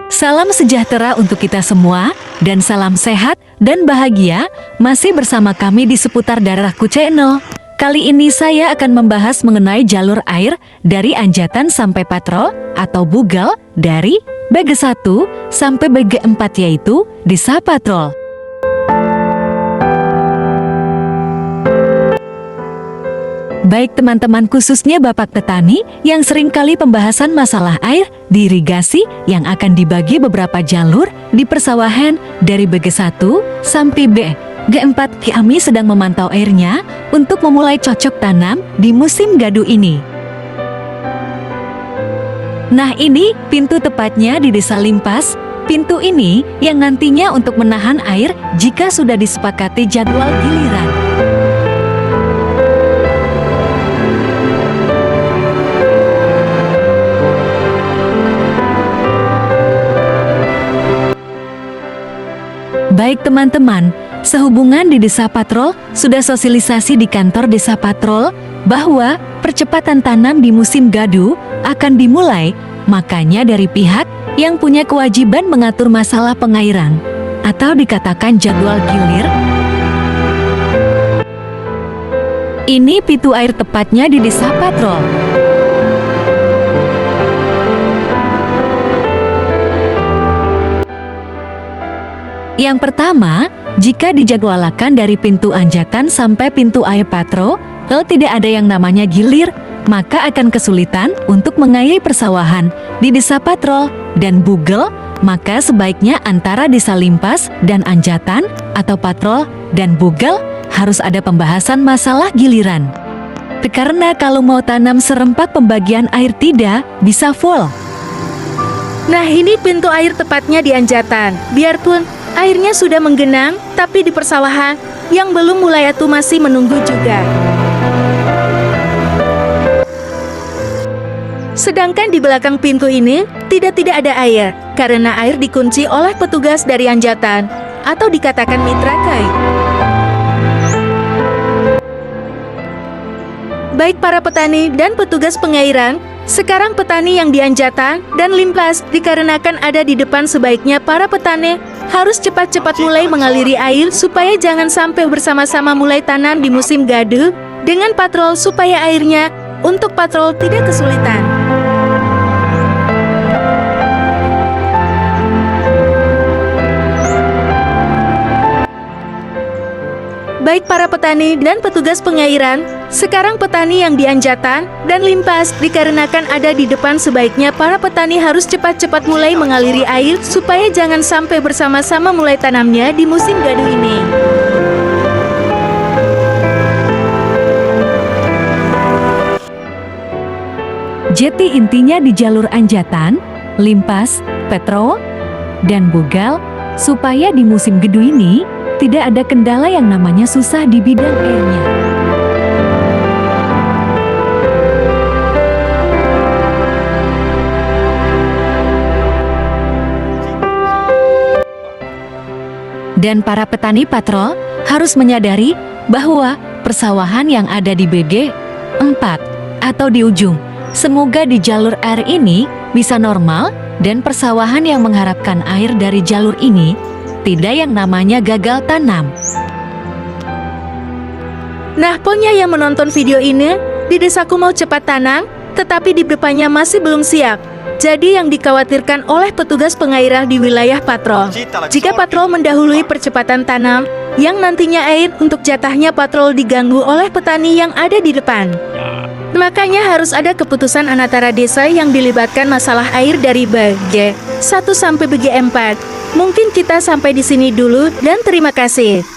Salam sejahtera untuk kita semua, dan salam sehat dan bahagia, masih bersama kami di seputar daerahku channel. Kali ini saya akan membahas mengenai jalur air dari Anjatan sampai Patrol atau Bugal dari BG1 sampai BG4 yaitu Desa Patrol. Baik teman-teman, khususnya Bapak petani yang seringkali pembahasan masalah air di irigasi yang akan dibagi beberapa jalur di persawahan dari BG1 sampai BG4. Kami sedang memantau airnya untuk memulai cocok tanam di musim gadu ini. Nah, ini pintu tepatnya di Desa Limpas. Pintu ini yang nantinya untuk menahan air jika sudah disepakati jadwal giliran. Baik teman-teman, sehubungan di Desa Patrol sudah sosialisasi di kantor Desa Patrol bahwa percepatan tanam di musim gadu akan dimulai, makanya dari pihak yang punya kewajiban mengatur masalah pengairan atau dikatakan jadwal gilir. Ini pintu air tepatnya di Desa Patrol. Yang pertama, jika dijadwalkan dari pintu Anjatan sampai pintu air Patrol, kalau tidak ada yang namanya gilir, maka akan kesulitan untuk mengairi persawahan di Desa Patrol dan Bugal, maka sebaiknya antara Desa Limpas dan Anjatan atau Patrol dan Bugal harus ada pembahasan masalah giliran. Karena kalau mau tanam serempak pembagian air tidak bisa full. Nah, ini pintu air tepatnya di Anjatan. Biarpun airnya sudah menggenang, tapi di persawahan yang belum mulai itu masih menunggu juga. Sedangkan di belakang pintu ini tidak ada air, karena air dikunci oleh petugas dari Anjatan, atau dikatakan mitra kai. Baik para petani dan petugas pengairan, sekarang petani yang di Anjatan dan Limpas dikarenakan ada di depan, sebaiknya para petani harus cepat-cepat mulai mengaliri air supaya jangan sampai bersama-sama mulai tanam di musim gadu dengan Patrol supaya airnya untuk Patrol tidak kesulitan. Baik para petani dan petugas pengairan, sekarang petani yang di Anjatan dan Limpas dikarenakan ada di depan, sebaiknya para petani harus cepat-cepat mulai mengaliri air supaya jangan sampai bersama-sama mulai tanamnya di musim gadu ini. Jadi intinya di jalur Anjatan, Limpas, Patrol, dan Bugal supaya di musim gadu ini tidak ada kendala yang namanya susah di bidang airnya. Dan para petani Patrol harus menyadari bahwa persawahan yang ada di BG4 atau di ujung, semoga di jalur air ini bisa normal dan persawahan yang mengharapkan air dari jalur ini tidak yang namanya gagal tanam. Nah, pokoknya yang menonton video ini, di desaku mau cepat tanam, tetapi di depannya masih belum siap. Jadi yang dikhawatirkan oleh petugas pengairan di wilayah Patrol, jika Patrol mendahului percepatan tanam, yang nantinya air untuk jatahnya Patrol diganggu oleh petani yang ada di depan. Makanya harus ada keputusan antara desa yang dilibatkan masalah air dari BG1 sampai BG4. Mungkin kita sampai di sini dulu dan terima kasih.